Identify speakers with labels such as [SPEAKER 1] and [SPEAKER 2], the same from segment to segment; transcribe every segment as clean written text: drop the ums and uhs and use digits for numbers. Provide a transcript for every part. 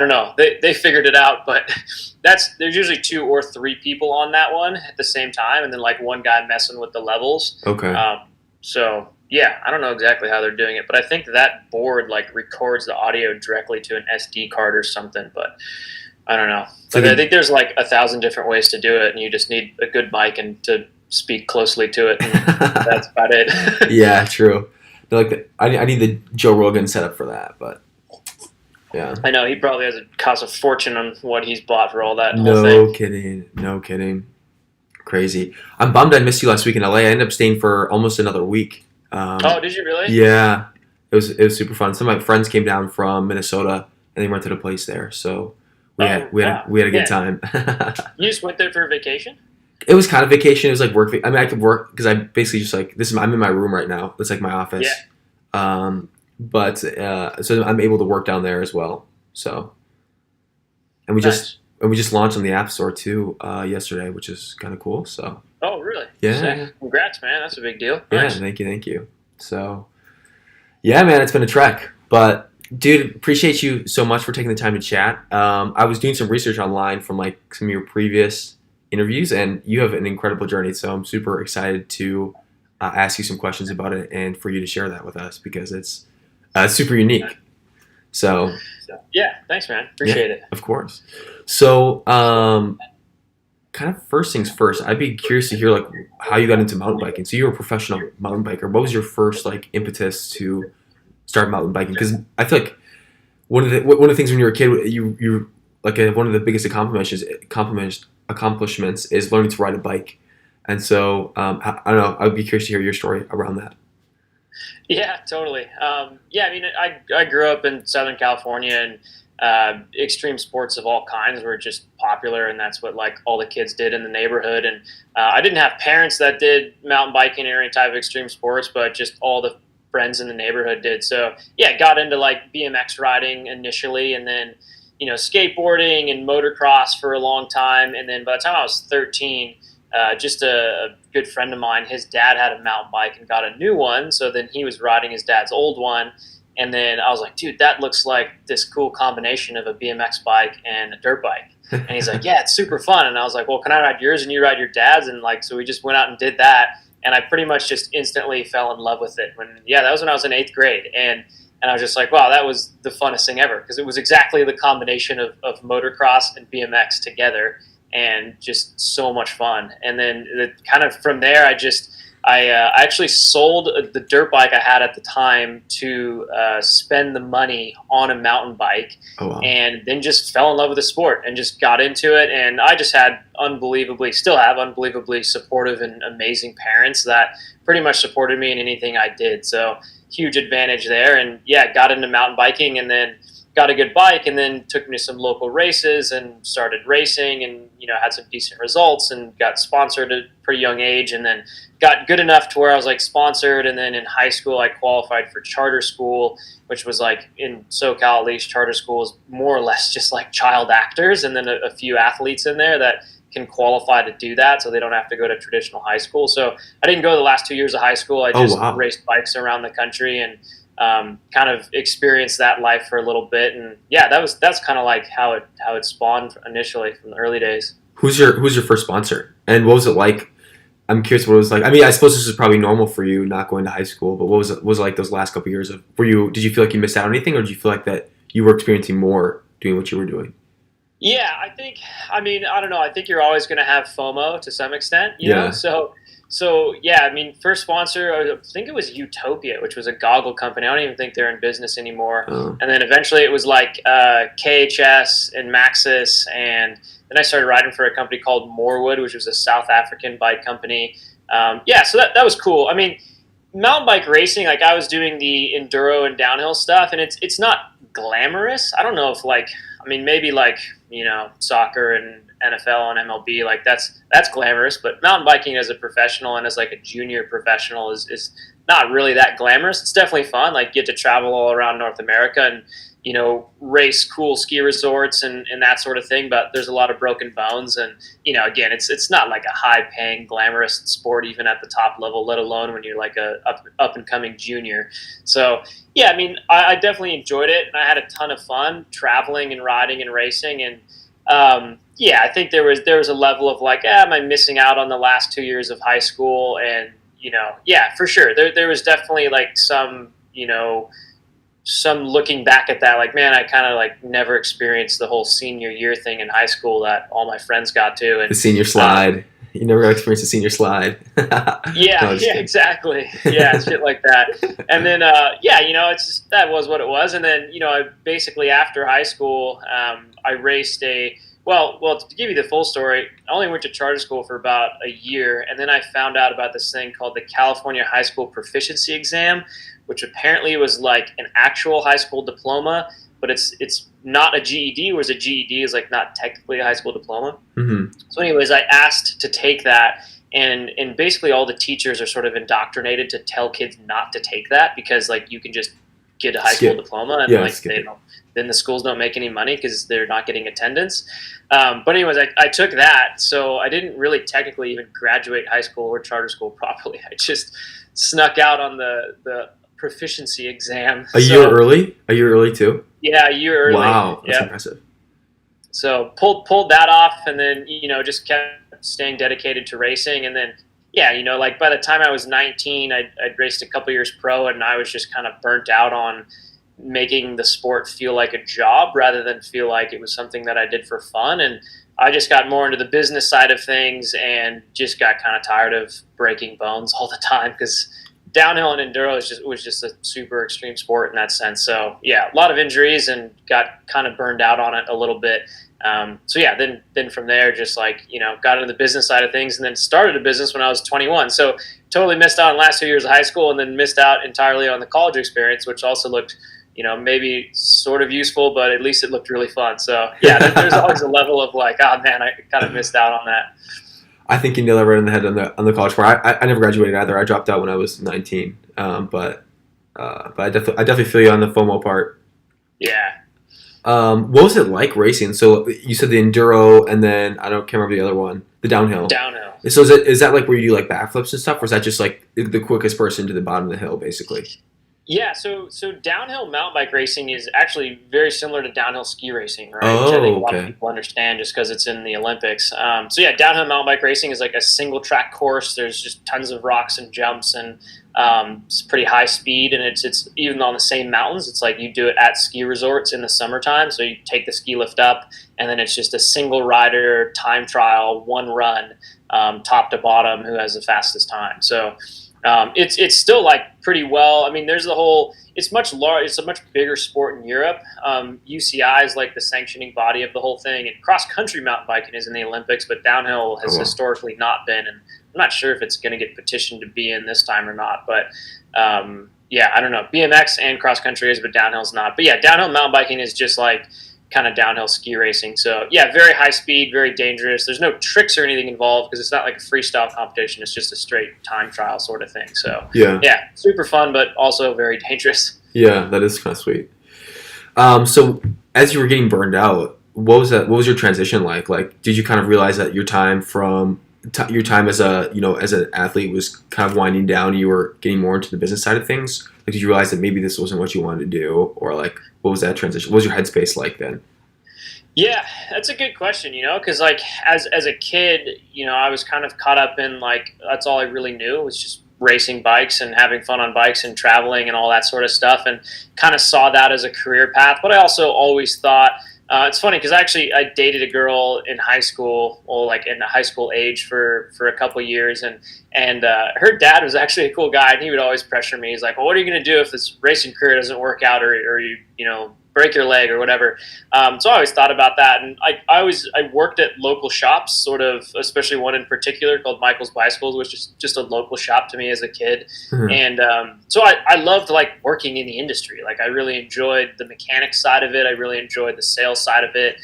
[SPEAKER 1] don't know. They figured it out, but there's usually 2 or 3 people on that one at the same time, and then like one guy messing with the levels.
[SPEAKER 2] Okay.
[SPEAKER 1] So yeah, I don't know exactly how they're doing it, but I think that board like records the audio directly to an SD card or something. But I don't know.
[SPEAKER 2] So
[SPEAKER 1] Like I think there's like 1,000 different ways to do it, and you just need a good mic and to speak closely to it, and that's about it.
[SPEAKER 2] Yeah, true. They're like I need the Joe Rogan setup for that, but yeah.
[SPEAKER 1] I know he probably has cost a fortune on what he's bought for all that whole
[SPEAKER 2] No
[SPEAKER 1] thing.
[SPEAKER 2] kidding. No kidding. Crazy. I'm bummed I missed you last week in LA. I ended up staying for almost another week.
[SPEAKER 1] Oh, did you really?
[SPEAKER 2] Yeah, it was super fun. Some of my friends came down from Minnesota and they rented a place there, so we had
[SPEAKER 1] Oh,
[SPEAKER 2] we had
[SPEAKER 1] wow.
[SPEAKER 2] we had a good
[SPEAKER 1] Yeah.
[SPEAKER 2] time.
[SPEAKER 1] You just went there for a vacation?
[SPEAKER 2] It was kind of vacation. It was like work. I mean, I could work because I basically just like this is. I'm in my room right now. It's like my office. But so I'm able to work down there as well. So, and we
[SPEAKER 1] Nice.
[SPEAKER 2] just launched on the App Store too yesterday, which is kind of cool. So
[SPEAKER 1] Oh, really?
[SPEAKER 2] yeah,
[SPEAKER 1] Sick. Congrats, man. That's a big deal.
[SPEAKER 2] yeah.
[SPEAKER 1] Nice.
[SPEAKER 2] Thank you. So yeah, man, it's been a trek. But dude, appreciate you so much for taking the time to chat. I was doing some research online from like some of your previous interviews, and you have an incredible journey. So I'm super excited to ask you some questions about it and for you to share that with us because it's super unique. So
[SPEAKER 1] Yeah, thanks, man. Appreciate it.
[SPEAKER 2] of course. So kind of first things first, I'd be curious to hear like how you got into mountain biking. So you were a professional mountain biker. What was your first like impetus to start mountain biking? Because I feel like one of the things when you were a kid, you like one of the biggest accomplishments is learning to ride a bike. And so I don't know. I'd be curious to hear your story around that.
[SPEAKER 1] Yeah, totally. Yeah, I mean, I grew up in Southern California, and extreme sports of all kinds were just popular, and that's what like all the kids did in the neighborhood. And I didn't have parents that did mountain biking or any type of extreme sports, but just all the friends in the neighborhood did. So yeah, got into like BMX riding initially, and then skateboarding and motocross for a long time. And then by the time I was 13, just a good friend of mine, his dad had a mountain bike and got a new one. So then he was riding his dad's old one. And then I was like, dude, that looks like this cool combination of a BMX bike and a dirt bike. And he's like, yeah, it's super fun. And I was like, well, can I ride yours and you ride your dad's? And like, so we just went out and did that. And I pretty much just instantly fell in love with it. That was when I was in 8th grade. And I was just like, wow, that was the funnest thing ever. Because it was exactly the combination of motocross and BMX together. And just so much fun. And then kind of from there, I actually sold the dirt bike I had at the time to spend the money on a mountain bike.
[SPEAKER 2] Oh wow.
[SPEAKER 1] And then just fell in love with the sport and just got into it. And I just had still have unbelievably supportive and amazing parents that pretty much supported me in anything I did. So huge advantage there. And yeah, got into mountain biking and then got a good bike, and then took me to some local races and started racing, and had some decent results and got sponsored at a pretty young age, and then got good enough to where I was like sponsored. And then in high school I qualified for charter school, which was like in SoCal at least, charter school is more or less just like child actors and then a few athletes in there that can qualify to do that, so they don't have to go to traditional high school. So I didn't go the last 2 years of high school. I just raced bikes around the country and kind of experienced that life for a little bit. And yeah, that's kind of like how it spawned initially from the early days.
[SPEAKER 2] Who's your first sponsor, and what was it like? I'm curious what it was like. I mean, I suppose this is probably normal for you not going to high school, but what was it like those last couple of years of? Did you feel like you missed out on anything, or did you feel like that you were experiencing more doing what you were doing?
[SPEAKER 1] Yeah, I don't know. I think you're always going to have FOMO to some extent, you know? So yeah, I mean, first sponsor, I think it was Utopia, which was a goggle company. I don't even think they're in business anymore. And then eventually it was like KHS and Maxis, and then I started riding for a company called Morewood, which was a South African bike company. So that was cool. I mean, mountain bike racing, like I was doing the enduro and downhill stuff, and it's not glamorous. I don't know if maybe soccer and NFL and MLB, like that's glamorous, but mountain biking as a professional and as like a junior professional is not really that glamorous. It's definitely fun. Like you get to travel all around North America and race cool ski resorts and that sort of thing, but there's a lot of broken bones. And, again, it's not like a high paying, glamorous sport, even at the top level, let alone when you're like a up and coming junior. So, yeah, I mean, I definitely enjoyed it, and I had a ton of fun traveling and riding and racing. And, yeah, I think there was a level of like, am I missing out on the last 2 years of high school? And, yeah, for sure. There was definitely like some looking back at that, like, man, I kind of like never experienced the whole senior year thing in high school that all my friends got to. And
[SPEAKER 2] The senior slide. You never got experienced the senior slide.
[SPEAKER 1] yeah, exactly. Yeah, shit like that. And then, yeah, it's just, that was what it was. And then, basically after high school, I raced well, to give you the full story, I only went to charter school for about a year, and then I found out about this thing called the California High School Proficiency Exam, which apparently was like an actual high school diploma, but it's not a GED, whereas a GED is like not technically a high school diploma.
[SPEAKER 2] Mm-hmm.
[SPEAKER 1] So anyways, I asked to take that, and basically all the teachers are sort of indoctrinated to tell kids not to take that because like you can just get a high school diploma and like then the schools don't make any money because they're not getting attendance. But anyways, I took that, so I didn't really technically even graduate high school or charter school properly. I just snuck out on the proficiency exam.
[SPEAKER 2] A year early? A year early too?
[SPEAKER 1] Yeah, a year early.
[SPEAKER 2] Wow, that's impressive.
[SPEAKER 1] So pulled that off, and then just kept staying dedicated to racing, and then like by the time I was 19, I'd raced a couple years pro, and I was just kind of burnt out on making the sport feel like a job rather than feel like it was something that I did for fun. And I just got more into the business side of things and just got kind of tired of breaking bones all the time because downhill and enduro was just a super extreme sport in that sense. So yeah, a lot of injuries and got kind of burned out on it a little bit. So yeah, then from there, just like, got into the business side of things and then started a business when I was 21. So totally missed out on the last 2 years of high school and then missed out entirely on the college experience, which also looked, maybe sort of useful, but at least it looked really fun. So yeah, there's always a level of like, oh man, I kind of missed out on that.
[SPEAKER 2] I think you nailed that right on the head on the college part. I never graduated either. I dropped out when I was 19. But I definitely feel you on the FOMO part.
[SPEAKER 1] Yeah.
[SPEAKER 2] What was it like racing? So you said the enduro, and then can't remember the other one, the downhill.
[SPEAKER 1] Downhill.
[SPEAKER 2] So is that like where you do like backflips and stuff, or is that just like the quickest person to the bottom of the hill, basically?
[SPEAKER 1] Yeah, so downhill mountain bike racing is actually very similar to downhill ski racing, right?
[SPEAKER 2] Oh,
[SPEAKER 1] which I think a lot
[SPEAKER 2] okay.
[SPEAKER 1] of people understand just because it's in the Olympics. So yeah, downhill mountain bike racing is like a single track course. There's just tons of rocks and jumps, and it's pretty high speed. And it's even on the same mountains. It's like you do it at ski resorts in the summertime. So you take the ski lift up, and then it's just a single rider time trial, one run, top to bottom, who has the fastest time. So. It's still like pretty well. I mean, there's the whole. It's much large. It's a much bigger sport in Europe. UCI is like the sanctioning body of the whole thing, and cross country mountain biking is in the Olympics, but downhill has historically not been. And I'm not sure if it's going to get petitioned to be in this time or not. But yeah, I don't know. BMX and cross country is, but downhill's not. But yeah, downhill mountain biking is just like kind of downhill ski racing. So yeah, very high speed, very dangerous. There's no tricks or anything involved because it's not like a freestyle competition. It's just a straight time trial sort of thing. So yeah, super fun, but also very dangerous.
[SPEAKER 2] Yeah, that is kind of sweet. So as you were getting burned out, what was your transition like? Like, did you kind of realize that your time as an athlete was kind of winding down and you were getting more into the business side of things? Like, did you realize that maybe this wasn't what you wanted to do, or like, what was that transition? What was your headspace like then?
[SPEAKER 1] Yeah, that's a good question, because like as a kid, I was kind of caught up in like, that's all I really knew was just racing bikes and having fun on bikes and traveling and all that sort of stuff, and kind of saw that as a career path. But I also always thought, it's funny because actually I dated a girl in high school, or like in the high school age for a couple years, and her dad was actually a cool guy, and he would always pressure me. He's like, well, what are you going to do if this racing career doesn't work out, or you break your leg or whatever? So I always thought about that, and I worked at local shops, sort of, especially one in particular called Michael's Bicycles, which is just a local shop to me as a kid. Mm-hmm. And so I loved like working in the industry. Like I really enjoyed the mechanics side of it. I really enjoyed the sales side of it.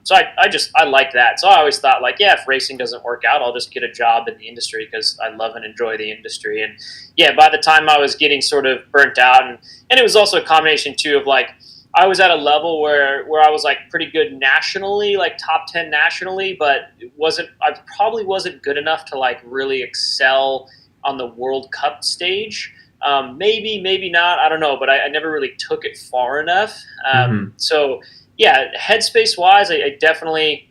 [SPEAKER 1] So I liked that. So I always thought like, yeah, if racing doesn't work out, I'll just get a job in the industry because I love and enjoy the industry. And yeah, by the time I was getting sort of burnt out, and it was also a combination too of like, I was at a level where I was like pretty good nationally, like top 10 nationally, but I probably wasn't good enough to like really excel on the World Cup stage. Maybe not, I don't know, but I never really took it far enough.
[SPEAKER 2] Mm-hmm.
[SPEAKER 1] So yeah, headspace wise, I definitely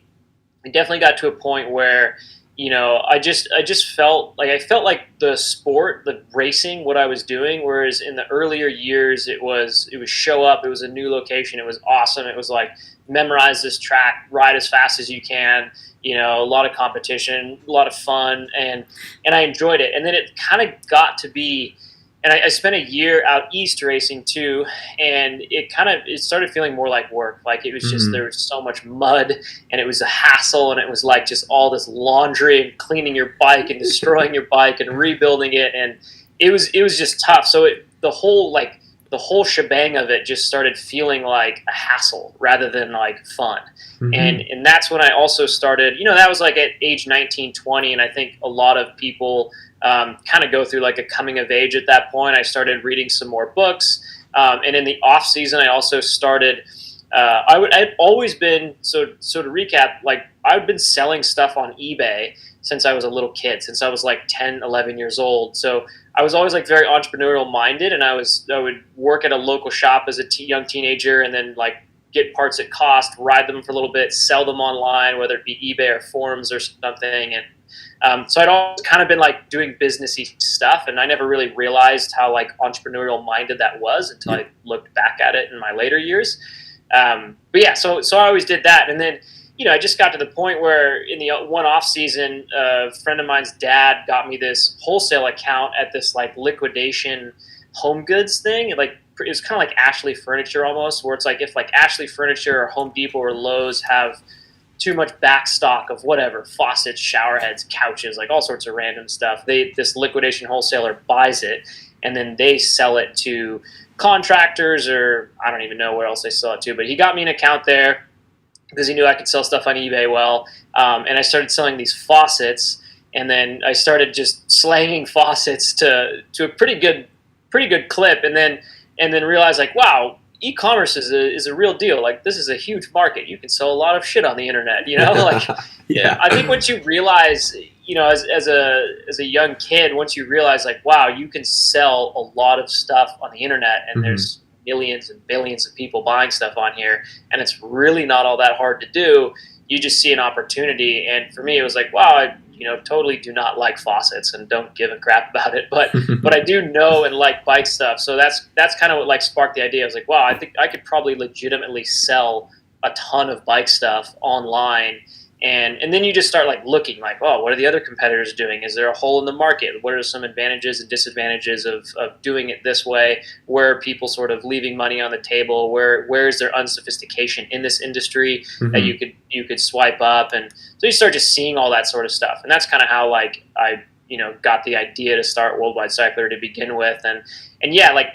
[SPEAKER 1] got to a point where, I just felt like the sport, the racing, what I was doing. Whereas in the earlier years, it was show up. It was a new location. It was awesome. It was like memorize this track, ride as fast as you can. A lot of competition, a lot of fun, and I enjoyed it. And then it kind of got to be, and I spent a year out east racing too, and it started feeling more like work. Like it was just,
[SPEAKER 2] Mm-hmm.
[SPEAKER 1] there was so much mud, and it was a hassle, and it was like just all this laundry and cleaning your bike and destroying your bike and rebuilding it, and it was just tough. So the whole shebang of it just started feeling like a hassle rather than like fun.
[SPEAKER 2] Mm-hmm.
[SPEAKER 1] And that's when I also started, that was like at age 19, 20. And I think a lot of people kind of go through like a coming of age at that point. I started reading some more books. And in the off season, I also started, I'd always been, so to recap, like I've been selling stuff on eBay since I was a little kid, since I was like 10, 11 years old. So I was always like very entrepreneurial minded, and I would work at a local shop as a young teenager, and then like get parts at cost, ride them for a little bit, sell them online, whether it be eBay or forums or something. And so I'd always kind of been like doing businessy stuff, and I never really realized how like entrepreneurial minded that was until I looked back at it in my later years. But yeah, so I always did that, and then I just got to the point where in the one off season, a friend of mine's dad got me this wholesale account at this like liquidation home goods thing. Like it was kind of like Ashley Furniture almost, where it's like if like Ashley Furniture or Home Depot or Lowe's have too much back stock of whatever, faucets, shower heads, couches, like all sorts of random stuff, this liquidation wholesaler buys it, and then they sell it to contractors, or I don't even know where else they sell it to. But he got me an account there because he knew I could sell stuff on eBay well. And I started selling these faucets, and then I started just slanging faucets to a pretty good clip, and then realized like, wow, e-commerce is a real deal. Like this is a huge market. You can sell a lot of shit on the internet. Like
[SPEAKER 2] Yeah.
[SPEAKER 1] I think once you realize, as a young kid, once you realize like, wow, you can sell a lot of stuff on the internet, and
[SPEAKER 2] Mm-hmm.
[SPEAKER 1] there's millions and billions of people buying stuff on here, and it's really not all that hard to do. You just see an opportunity, and for me, it was like, wow, I totally do not like faucets and don't give a crap about it, but I do know and like bike stuff. So that's kind of what like sparked the idea. I was like, wow, I think I could probably legitimately sell a ton of bike stuff online. And then you just start like looking like, oh, what are the other competitors doing? Is there a hole in the market? What are some advantages and disadvantages of doing it this way? Where are people sort of leaving money on the table? Where is there unsophistication in this industry that
[SPEAKER 2] Mm-hmm.
[SPEAKER 1] you could swipe up? And so you start just seeing all that sort of stuff. And that's kind of how like I got the idea to start Worldwide Cyclery to begin with. And yeah, like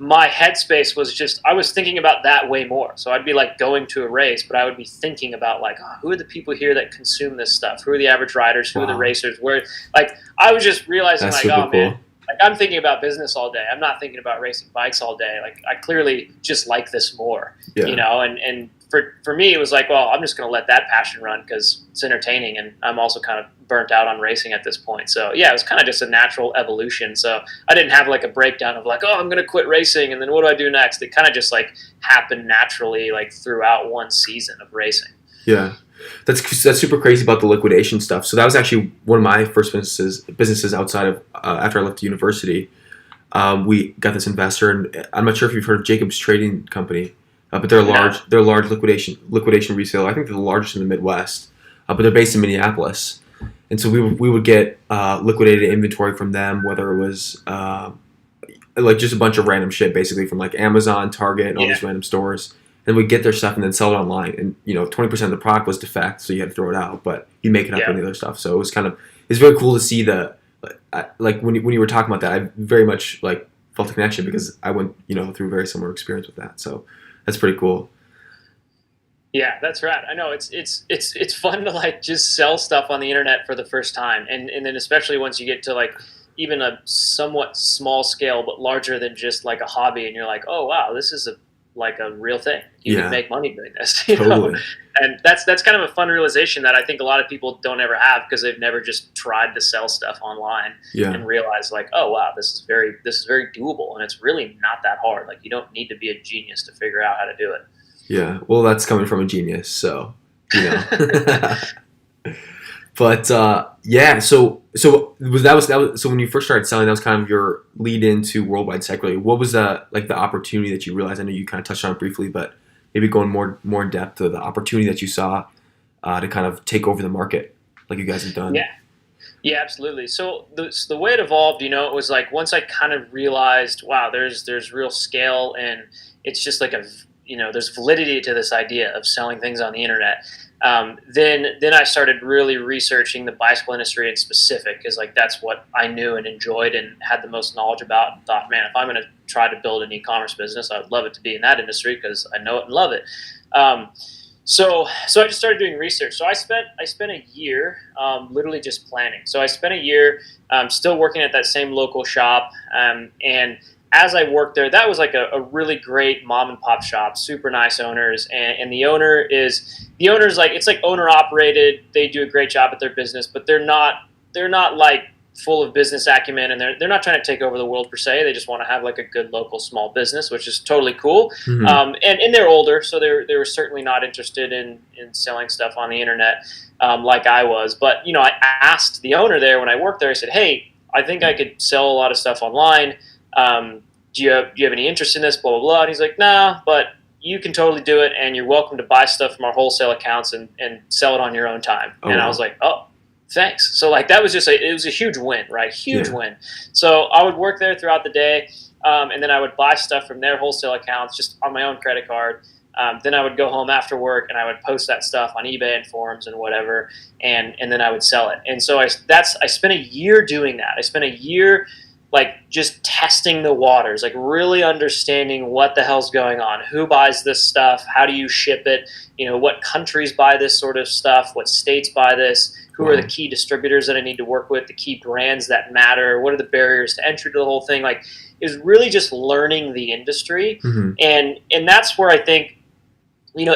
[SPEAKER 1] my headspace was just, I was thinking about that way more. So I'd be like going to a race, but I would be thinking about like, oh, who are the people here that consume this stuff? Who are the average riders? Who are the
[SPEAKER 2] Wow.
[SPEAKER 1] racers? Where, like, I was just realizing
[SPEAKER 2] That's
[SPEAKER 1] like,
[SPEAKER 2] super
[SPEAKER 1] oh
[SPEAKER 2] cool.
[SPEAKER 1] man, like I'm thinking about business all day. I'm not thinking about racing bikes all day. Like I clearly just like this more,
[SPEAKER 2] Yeah.
[SPEAKER 1] and for me, it was like, well, I'm just going to let that passion run because it's entertaining, and I'm also kind of burnt out on racing at this point. So yeah, it was kind of just a natural evolution. So I didn't have like a breakdown of like, oh, I'm going to quit racing, and then what do I do next? It kind of just like happened naturally, like throughout one season of racing.
[SPEAKER 2] Yeah. That's super crazy about the liquidation stuff. So that was actually one of my first businesses outside of after I left university. We got this investor, and I'm not sure if you've heard of Jacob's Trading Company, but they're a large liquidation reseller. I think they're the largest in the Midwest, but they're based in Minneapolis. And so we would get liquidated inventory from them, whether it was like just a bunch of random shit, basically from like Amazon, Target, and all these random stores. And we'd get their stuff and then sell it online. And 20% of the product was defect, so you had to throw it out, but you make it up with the other stuff. So it was it's very cool to see like when you were talking about that, I very much like felt a connection because I went through a very similar experience with that. So that's pretty cool.
[SPEAKER 1] Yeah, that's right. I know it's fun to like just sell stuff on the internet for the first time, and then especially once you get to like even a somewhat small scale but larger than just like a hobby, and you're like, oh wow, this is like a real thing. You
[SPEAKER 2] Yeah.
[SPEAKER 1] can make money doing this,
[SPEAKER 2] Totally.
[SPEAKER 1] and that's kind of a fun realization that I think a lot of people don't ever have because they've never just tried to sell stuff online
[SPEAKER 2] Yeah.
[SPEAKER 1] and realize like, oh wow, this is very doable, and it's really not that hard. Like you don't need to be a genius to figure out how to do it.
[SPEAKER 2] Yeah. Well, that's coming from a genius, so you know. But yeah, so so when you first started selling, that was kind of your lead into Worldwide Cyclery. What was the opportunity that you realized? I know you kind of touched on it briefly, but maybe going more in depth to the opportunity that you saw to kind of take over the market, like you guys have done.
[SPEAKER 1] Yeah. Yeah, absolutely. So the way it evolved, it was like once I kind of realized, wow, there's real scale, and it's just like there's validity to this idea of selling things on the internet. Then I started really researching the bicycle industry in specific, because like that's what I knew and enjoyed and had the most knowledge about. And thought, man, if I'm going to try to build an e-commerce business, I would love it to be in that industry because I know it and love it. So I just started doing research. So I spent a year literally just planning. So I spent a year still working at that same local shop, and as I worked there, that was like a really great mom and pop shop, super nice owners, and the owner's like, it's like owner operated. They do a great job at their business, but they're not like full of business acumen, and they're not trying to take over the world per se. They just want to have like a good local small business, which is totally cool.
[SPEAKER 2] Mm-hmm.
[SPEAKER 1] And they're older, so they were certainly not interested in selling stuff on the internet like I was. But I asked the owner there when I worked there. I said, hey, I think I could sell a lot of stuff online. Do you have any interest in this? Blah blah blah. And he's like, nah, but you can totally do it, and you're welcome to buy stuff from our wholesale accounts and sell it on your own time.
[SPEAKER 2] Oh,
[SPEAKER 1] and
[SPEAKER 2] wow.
[SPEAKER 1] I was like, oh, thanks. So like that was it was a huge win, right? Huge
[SPEAKER 2] Yeah.
[SPEAKER 1] win. So I would work there throughout the day, and then I would buy stuff from their wholesale accounts just on my own credit card. Then I would go home after work and I would post that stuff on eBay and forums and whatever, and then I would sell it. And so I spent a year doing that. I spent a year like just testing the waters, like really understanding what the hell's going on, who buys this stuff, how do you ship it, what countries buy this sort of stuff, what states buy this, who are the key distributors that I need to work with, the key brands that matter, what are the barriers to entry to the whole thing. Like, is really just learning the industry.
[SPEAKER 2] Mm-hmm.
[SPEAKER 1] And that's where I think,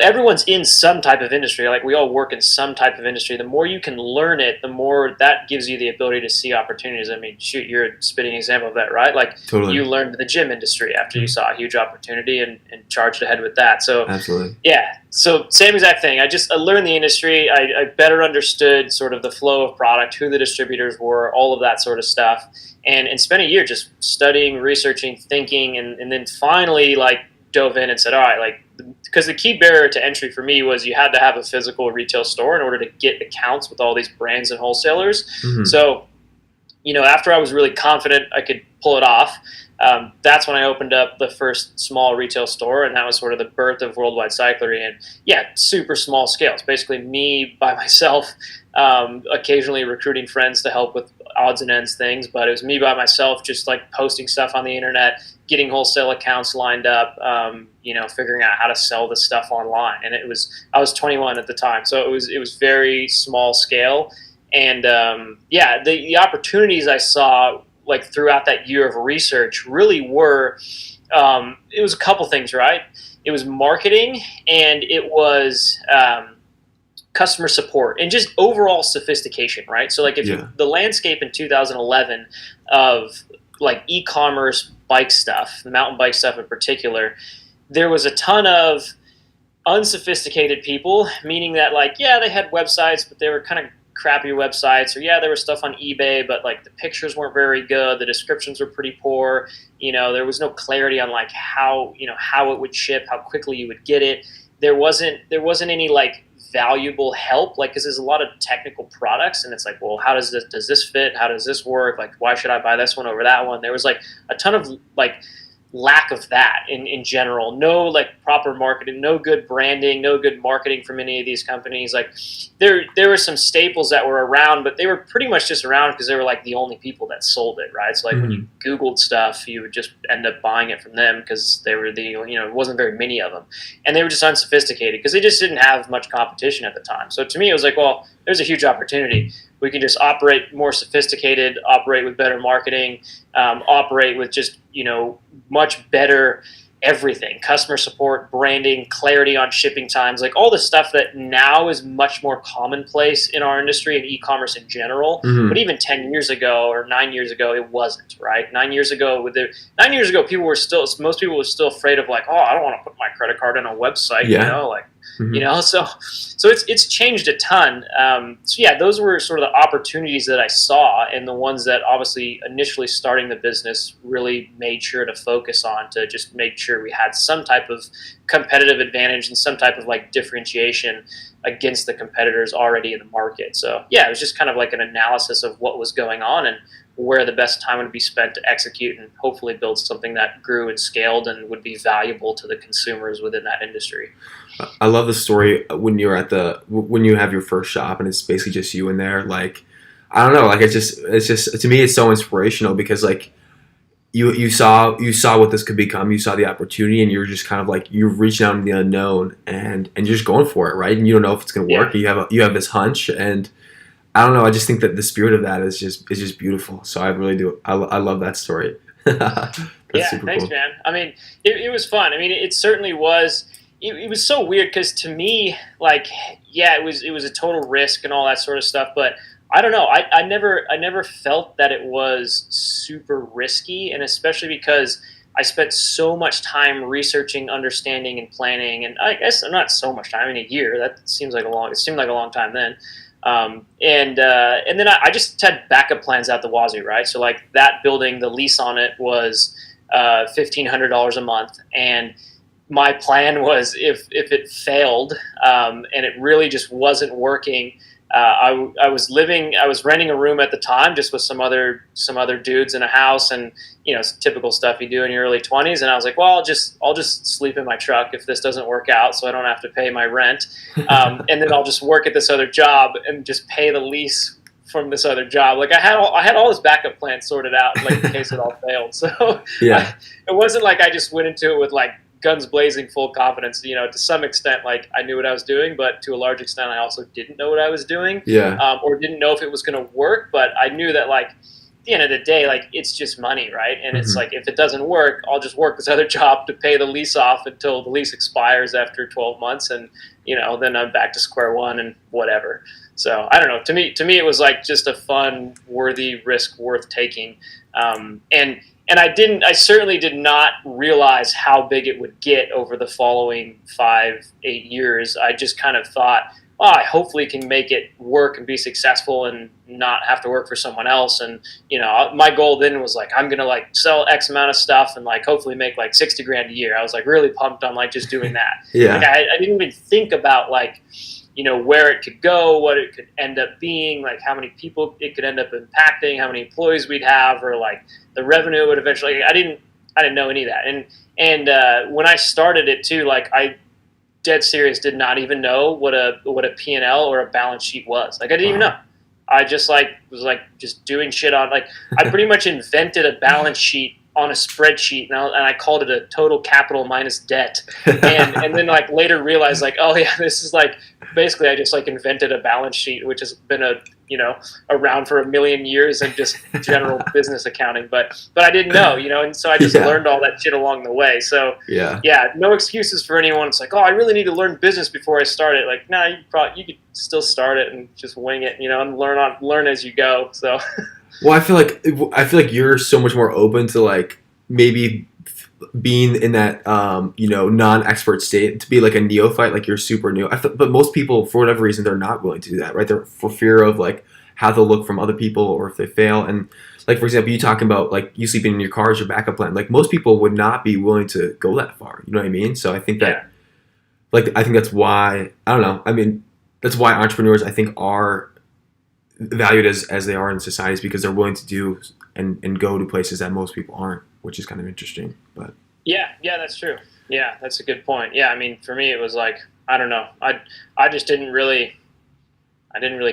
[SPEAKER 1] everyone's in some type of industry. Like we all work in some type of industry. The more you can learn it, the more that gives you the ability to see opportunities. I mean, shoot, you're a spitting example of that, right? Like
[SPEAKER 2] Totally.
[SPEAKER 1] you learned the gym industry after you saw a huge opportunity and charged ahead with that. So
[SPEAKER 2] Absolutely.
[SPEAKER 1] yeah, so same exact thing. I learned the industry. I better understood sort of the flow of product, who the distributors were, all of that sort of stuff, and spent a year just studying, researching, thinking, and then finally like dove in and said, all right, like, because the key barrier to entry for me was you had to have a physical retail store in order to get accounts with all these brands and wholesalers.
[SPEAKER 2] Mm-hmm.
[SPEAKER 1] So, after I was really confident I could pull it off, that's when I opened up the first small retail store, and that was sort of the birth of Worldwide Cyclery. And yeah, super small scale. It's basically me by myself, occasionally recruiting friends to help with odds and ends things, but it was me by myself just like posting stuff on the internet, getting wholesale accounts lined up, figuring out how to sell the stuff online. And I was 21 at the time, so it was very small scale. And the opportunities I saw like throughout that year of research really were, it was a couple things, right? It was marketing, and it was customer support, and just overall sophistication, right? So like the landscape in 2011 of like e-commerce bike stuff, mountain bike stuff in particular, there was a ton of unsophisticated people, meaning that like, yeah, they had websites, but they were kind of crappy websites, or yeah, there was stuff on eBay, but like the pictures weren't very good, the descriptions were pretty poor, there was no clarity on like how it would ship, how quickly you would get it. There wasn't any like valuable help, like, because there's a lot of technical products, and it's like, well, how does this fit, how does this work, like why should I buy this one over that one? There was like a ton of like lack of that in general. No like proper marketing, no good branding, no good marketing from any of these companies. Like there were some staples that were around, but they were pretty much just around because they were like the only people that sold it, right? So like when you Googled stuff, you would just end up buying it from them because they were it wasn't very many of them, and they were just unsophisticated because they just didn't have much competition at the time. So to me, it was like, well, there's a huge opportunity. We can just operate more sophisticated, operate with better marketing, operate with just much better everything, customer support, branding, clarity on shipping times, like all the stuff that now is much more commonplace in our industry and e-commerce in general. But
[SPEAKER 2] Mm-hmm.
[SPEAKER 1] even 10 years ago or 9 years ago, it wasn't, right? 9 years ago, 9 years ago, most people were still afraid of like, oh, I don't want to put my credit card on a website,
[SPEAKER 2] Yeah.
[SPEAKER 1] like,
[SPEAKER 2] Mm-hmm.
[SPEAKER 1] so it's changed a ton. So yeah, those were sort of the opportunities that I saw, and the ones that obviously initially starting the business really made sure to focus on, to just make sure we had some type of competitive advantage and some type of like differentiation against the competitors already in the market. So yeah, it was just kind of like an analysis of what was going on and where the best time would be spent to execute and hopefully build something that grew and scaled and would be valuable to the consumers within that industry.
[SPEAKER 2] I love the story when you're when you have your first shop and it's basically just you in there. Like, I don't know, like it's just to me it's so inspirational because like you saw what this could become, you saw the opportunity, and you're just kind of like you're reaching out in the unknown and you're just going for it, right? And you don't know if it's gonna
[SPEAKER 1] Yeah.
[SPEAKER 2] work. You have this hunch, and I don't know. I just think that the spirit of that is just beautiful. So I really do. I love that story. That's
[SPEAKER 1] Yeah,
[SPEAKER 2] super
[SPEAKER 1] thanks,
[SPEAKER 2] cool.
[SPEAKER 1] man. I mean, it was fun. I mean, it certainly was. It was so weird because to me, like, yeah, it was a total risk and all that sort of stuff. But I don't know. I never felt that it was super risky, and especially because I spent so much time researching, understanding, and planning. And I guess not so much time. I mean, a year. That seems like a long. It seemed like a long time then. And then I just had backup plans out the wazoo, right? So like that building, the lease on it was $1,500 a month, and my plan was if it failed and it really just wasn't working. I was renting a room at the time just with some other dudes in a house, and it's typical stuff you do in your early 20s. And I was like, well, I'll just sleep in my truck if this doesn't work out, so I don't have to pay my rent, and then I'll just work at this other job and just pay the lease from this other job. Like I had all this backup plan sorted out, like in case it all failed. So
[SPEAKER 2] Yeah.
[SPEAKER 1] it wasn't like I just went into it with like guns blazing, full confidence. To some extent, like I knew what I was doing, but to a large extent, I also didn't know what I was doing,
[SPEAKER 2] Yeah.
[SPEAKER 1] or didn't know if it was going to work. But I knew that, like, at the end of the day, like it's just money, right? And it's
[SPEAKER 2] Hmm.
[SPEAKER 1] like if it doesn't work, I'll just work this other job to pay the lease off until the lease expires after 12 months, and then I'm back to square one and whatever. So I don't know. To me, it was like just a fun, worthy risk worth taking, and I certainly did not realize how big it would get over the following 5, 8 years. I just kind of thought, oh, I hopefully can make it work and be successful and not have to work for someone else. And, my goal then was like, I'm going to like sell X amount of stuff and like hopefully make like 60 grand a year. I was like really pumped on like just doing that. Like
[SPEAKER 2] Yeah.
[SPEAKER 1] I didn't even think about like, where it could go, what it could end up being, like how many people it could end up impacting, how many employees we'd have, or like the revenue would eventually. I didn't know any of that. And when I started it too, like I dead serious did not even know what a P&L or a balance sheet was. Like I didn't even
[SPEAKER 2] Wow.
[SPEAKER 1] know. I just like was like just doing shit on like I pretty much invented a balance sheet on a spreadsheet, and I called it a total capital minus debt, and then like later realized like, oh yeah, this is like basically I just like invented a balance sheet, which has been around for a million years and just general business accounting, but I didn't know, and so I just
[SPEAKER 2] Yeah.
[SPEAKER 1] learned all that shit along the way. So
[SPEAKER 2] Yeah.
[SPEAKER 1] yeah, no excuses for anyone. It's like, oh, I really need to learn business before I start it. Like, nah, you could still start it and just wing it, and learn as you go. So
[SPEAKER 2] Well, I feel like you're so much more open to like maybe being in that non-expert state to be like a neophyte, like you're super new. But most people, for whatever reason, they're not willing to do that, right? They're for fear of like how they'll look from other people or if they fail. And like for example, you talking about like you sleeping in your car as your backup plan. Like most people would not be willing to go that far. You know what I mean? So I think
[SPEAKER 1] yeah,
[SPEAKER 2] that I think that's why I don't know. I mean, that's why entrepreneurs I think are valued as they are in societies because they're willing to do and go to places that most people aren't, which is kind of interesting. But
[SPEAKER 1] yeah, that's true. Yeah, that's a good point. Yeah, I mean, for me, it was like I don't know. I just I didn't really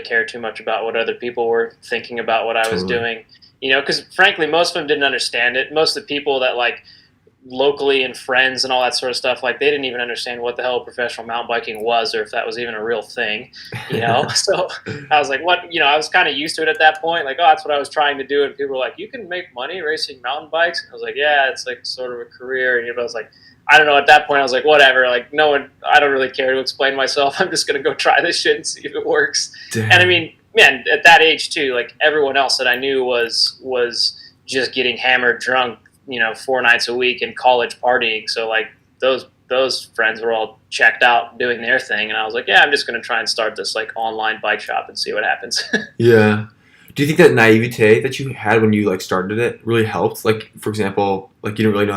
[SPEAKER 1] care too much about what other people were thinking about what I was
[SPEAKER 2] totally.
[SPEAKER 1] doing, because frankly, most of them didn't understand it. Most of the people that like locally and friends and all that sort of stuff, like they didn't even understand what the hell professional mountain biking was or if that was even a real thing. So I was like, what, I was kind of used to it at that point. Like, oh, that's what I was trying to do. And people were like, you can make money racing mountain bikes. And I was like, yeah, it's like sort of a career. And I was like, I don't know, at that point I was like, whatever, like no one, I don't really care to explain myself. I'm just going to go try this shit and see if it works.
[SPEAKER 2] Damn.
[SPEAKER 1] And I mean, man, at that age too, like everyone else that I knew was just getting hammered drunk, 4 nights a week in college partying. So like those friends were all checked out doing their thing. And I was like, yeah, I'm just going to try and start this like online bike shop and see what happens.
[SPEAKER 2] Yeah. Do you think that naivete that you had when you like started it really helped? Like, for example, like you didn't know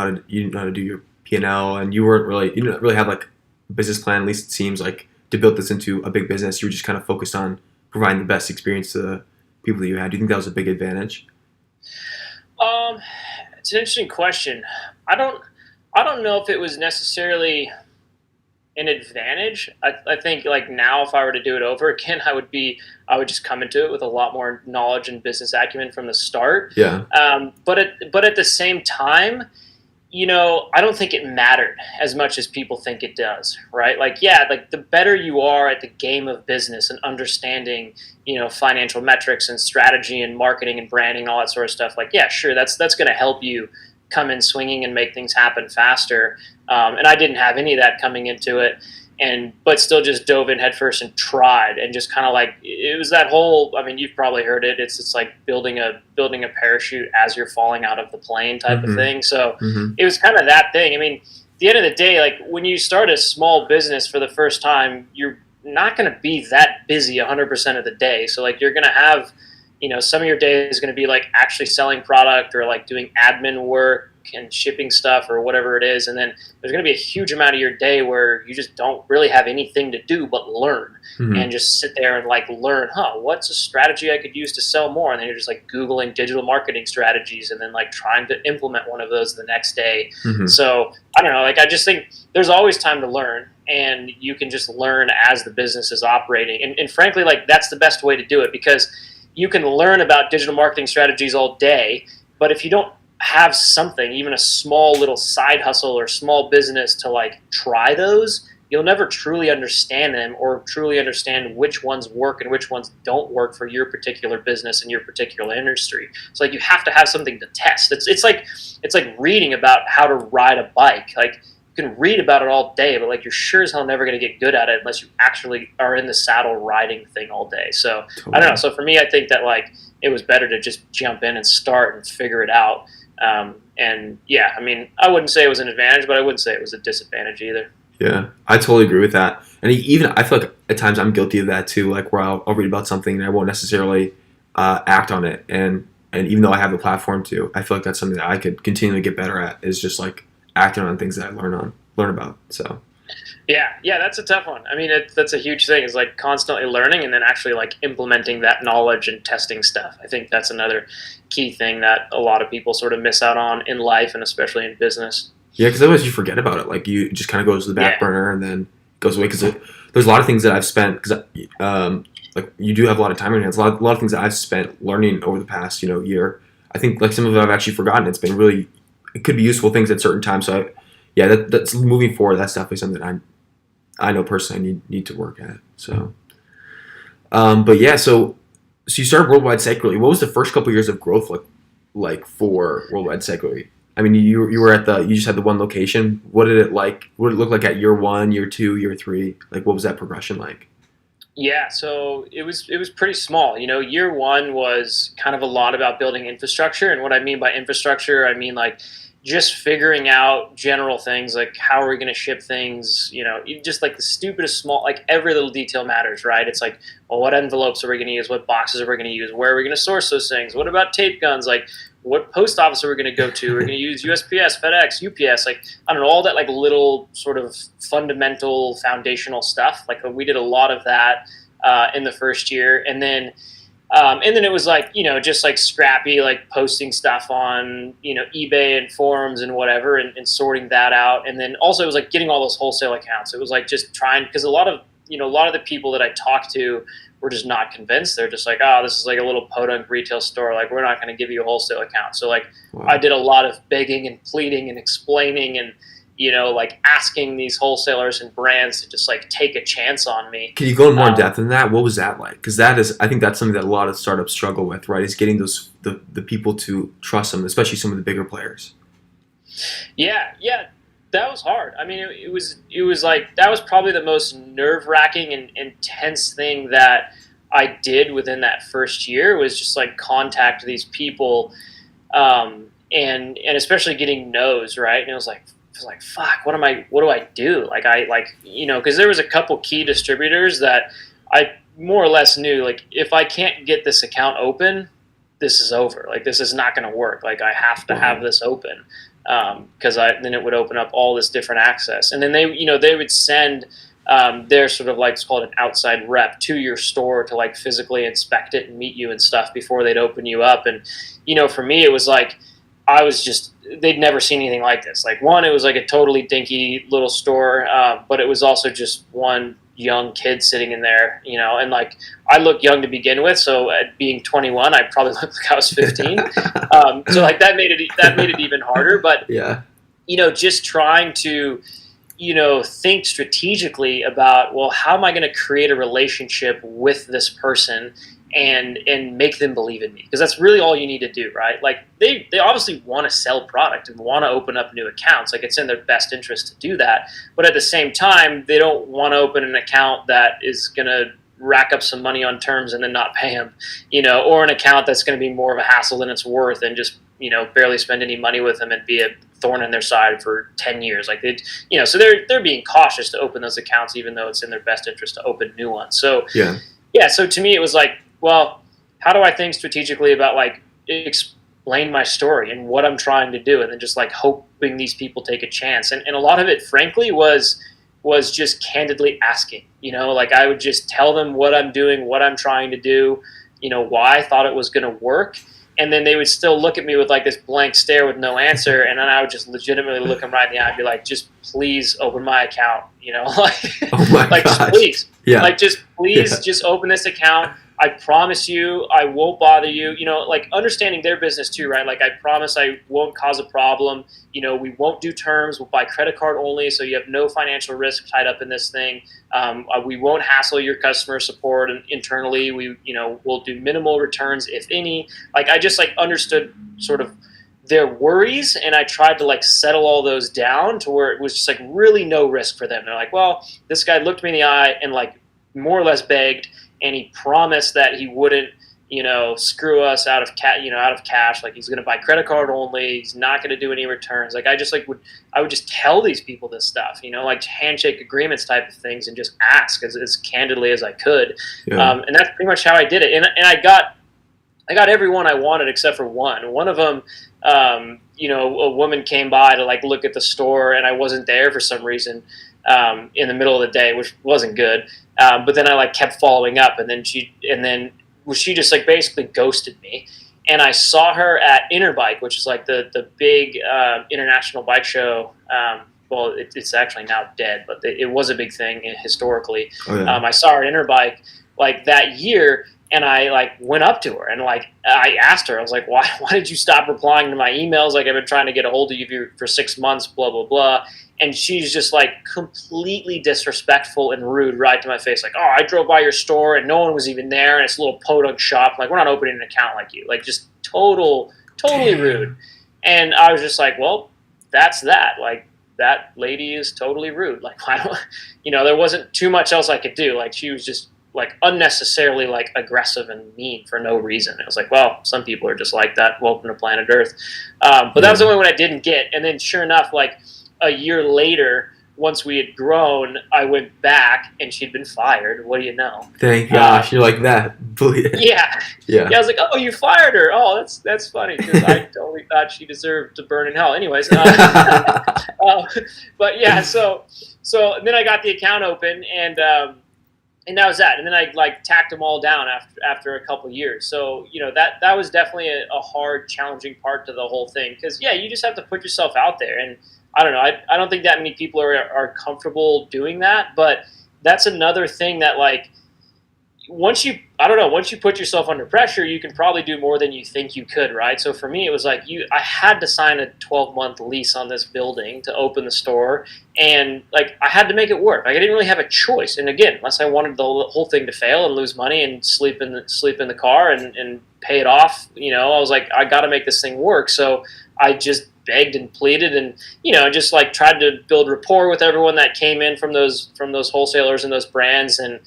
[SPEAKER 2] how to do your P&L, and you didn't really have like a business plan. At least it seems like to build this into a big business, you were just kind of focused on providing the best experience to the people that you had. Do you think that was a big advantage?
[SPEAKER 1] It's an interesting question. I don't know if it was necessarily an advantage. I think like now if I were to do it over again, I would just come into it with a lot more knowledge and business acumen from the start.
[SPEAKER 2] Yeah.
[SPEAKER 1] But at the same time, I don't think it mattered as much as people think it does, right? Like, yeah, like the better you are at the game of business and understanding, financial metrics and strategy and marketing and branding, all that sort of stuff. Like, yeah, sure, that's going to help you come in swinging and make things happen faster. And I didn't have any of that coming into it, but still just dove in headfirst and tried, and just kind of like, it was that whole, I mean, you've probably heard it. It's like building a parachute as you're falling out of the plane type of thing. So it was kind of that thing. I mean, at the end of the day, like when you start a small business for the first time, you're not going to be that busy 100% of the day. So like you're going to have, some of your day is going to be like actually selling product or like doing admin work and shipping stuff or whatever it is. And then there's going to be a huge amount of your day where you just don't really have anything to do but learn and just sit there and like learn, what's a strategy I could use to sell more? And then you're just like Googling digital marketing strategies and then like trying to implement one of those the next day. So I don't know, like I just think there's always time to learn, and you can just learn as the business is operating. And frankly, like that's the best way to do it, because you can learn about digital marketing strategies all day, but if you don't have something, even a small little side hustle or small business to like try those, you'll never truly understand them or truly understand which ones work and which ones don't work for your particular business and your particular industry. So like you have to have something to test. It's like reading about how to ride a bike. Like you can read about it all day, but like you're sure as hell never going to get good at it unless you actually are in the saddle riding thing all day. So totally. I don't know. So for me, I think that like it was better to just jump in and start and figure it out. And yeah, I mean, I wouldn't say it was an advantage, but I wouldn't say it was a disadvantage either.
[SPEAKER 2] Yeah, I totally agree with that. And even I feel like at times I'm guilty of that too, like where I'll read about something and I won't necessarily act on it. And even though I have the platform to, I feel like that's something that I could continually get better at, is just like acting on things that I learn about. So
[SPEAKER 1] yeah, that's a tough one. I mean, that's a huge thing, is like constantly learning and then actually like implementing that knowledge and testing stuff. I think that's another key thing that a lot of people sort of miss out on in life, and especially in business.
[SPEAKER 2] Yeah, because otherwise you forget about it. Like you just kind of goes to the back burner and then goes away. Because there's a lot of things that I've spent, because like you do have a lot of time on your hands. A lot of things that I've spent learning over the past year. I think like some of it I've actually forgotten. It's been really, it could be useful things at certain times. So that's moving forward. That's definitely something I know personally I need to work at. So, but yeah, so you started Worldwide Cyclery. What was the first couple of years of growth like for Worldwide Cyclery? I mean, you just had the one location. What did it look like at year 1, year 2, year 3? Like, what was that progression like?
[SPEAKER 1] Yeah, so it was pretty small. Year 1 was kind of a lot about building infrastructure, and what I mean by infrastructure, I mean like just figuring out general things like how are we going to ship things, just like the stupidest small, like every little detail matters, right? It's like, well, what envelopes are we going to use? What boxes are we going to use? Where are we going to source those things? What about tape guns? Like, what post office are we going to go to? We're going to use USPS, FedEx, UPS, like, I don't know, all that like little sort of fundamental foundational stuff. Like we did a lot of that in the first year. And then it was like, just like scrappy, like posting stuff on, eBay and forums and whatever, and sorting that out. And then also it was like getting all those wholesale accounts. It was like just trying, because a lot of the people that I talked to were just not convinced. They're just like, oh, this is like a little podunk retail store. Like, we're not going to give you a wholesale account. So like, wow. I did a lot of begging and pleading and explaining and, like asking these wholesalers and brands to just like take a chance on me.
[SPEAKER 2] Can you go in more depth than that? What was that like? Because I think that's something that a lot of startups struggle with, right? Is getting the people to trust them, especially some of the bigger players.
[SPEAKER 1] Yeah. That was hard. I mean, it was like that was probably the most nerve wracking and intense thing that I did within that first year was just like contact these people, and especially getting no's, right. And it was like fuck, what do I do? Like I like because there was a couple key distributors that I more or less knew like if I can't get this account open, this is over. Like this is not going to work. Like I have to have this open. Because then it would open up all this different access, and then they would send their sort of like it's called an outside rep to your store to like physically inspect it and meet you and stuff before they'd open you up. And for me it was like they'd never seen anything like this. Like one, it was like a totally dinky little store, but it was also just one young kid sitting in there, and like I look young to begin with, so at being 21 I probably looked like I was 15. So like that made it even harder. But
[SPEAKER 2] yeah,
[SPEAKER 1] just trying to think strategically about, well, how am I going to create a relationship with this person and make them believe in me, because that's really all you need to do, right? Like they obviously want to sell product and want to open up new accounts. Like it's in their best interest to do that, but at the same time they don't want to open an account that is going to rack up some money on terms and then not pay them, or an account that's going to be more of a hassle than it's worth and just barely spend any money with them and be a thorn in their side for 10 years. Like so they're being cautious to open those accounts even though it's in their best interest to open new ones. So so to me it was like, well, how do I think strategically about like explain my story and what I'm trying to do, and then just like hoping these people take a chance. And a lot of it, frankly, was just candidly asking. Like I would just tell them what I'm doing, what I'm trying to do, why I thought it was going to work, and then they would still look at me with like this blank stare with no answer, and then I would just legitimately look them right in the eye and be like, just please open my account, like,
[SPEAKER 2] oh my
[SPEAKER 1] like
[SPEAKER 2] gosh.
[SPEAKER 1] Just please, like just please,
[SPEAKER 2] Yeah.
[SPEAKER 1] just open this account. I promise you I won't bother you, like understanding their business too, right? Like I promise I won't cause a problem. We won't do terms. We'll buy credit card only, so you have no financial risk tied up in this thing. We won't hassle your customer support internally. We'll do minimal returns, if any. Like I just like understood sort of their worries, and I tried to like settle all those down to where it was just like really no risk for them. They're like, well, this guy looked me in the eye and like more or less begged, and he promised that he wouldn't, screw us out of cash. Like he's going to buy credit card only. He's not going to do any returns. Like I would just tell these people this stuff, like handshake agreements type of things, and just ask as candidly as I could.
[SPEAKER 2] Yeah.
[SPEAKER 1] And that's pretty much how I did it. And I got everyone I wanted except for one. One of them, a woman came by to like look at the store, and I wasn't there for some reason in the middle of the day, which wasn't good. But then I like kept following up, and then she just like basically ghosted me. And I saw her at Interbike, which is like the big international bike show. Well, it's actually now dead, but it was a big thing historically.
[SPEAKER 2] Oh, yeah.
[SPEAKER 1] I saw her at Interbike like that year, and I like went up to her and like I asked her, I was like, why did you stop replying to my emails? Like I've been trying to get a hold of you for 6 months, blah, blah, blah. And she's just like completely disrespectful and rude right to my face. Like, oh, I drove by your store and no one was even there, and it's a little podunk shop. Like, we're not opening an account like you. Like, just totally rude. And I was just like, well, that's that. Like, that lady is totally rude. Like, why don't, there wasn't too much else I could do. Like, she was just like unnecessarily like aggressive and mean for no reason. It was like, well, some people are just like that. Welcome to planet Earth. But that was the only one I didn't get. And then sure enough, like a year later, once we had grown, I went back and she'd been fired. What do you know?
[SPEAKER 2] Thank gosh, you're like that.
[SPEAKER 1] Yeah. I was like, oh, you fired her. Oh, that's funny, because I totally thought she deserved to burn in hell. Anyways, but yeah, so then I got the account open, and that was that. And then I like tacked them all down after a couple of years. So that was definitely a hard, challenging part to the whole thing, because you just have to put yourself out there. And I don't know. I don't think that many people are comfortable doing that, but that's another thing that like once you put yourself under pressure, you can probably do more than you think you could, right? So for me, it was like I had to sign a 12-month lease on this building to open the store, and like I had to make it work. Like I didn't really have a choice. And again, unless I wanted the whole thing to fail and lose money and sleep in the car and pay it off, I was like, I got to make this thing work. So I just begged and pleaded, and just like tried to build rapport with everyone that came in from those wholesalers and those brands, and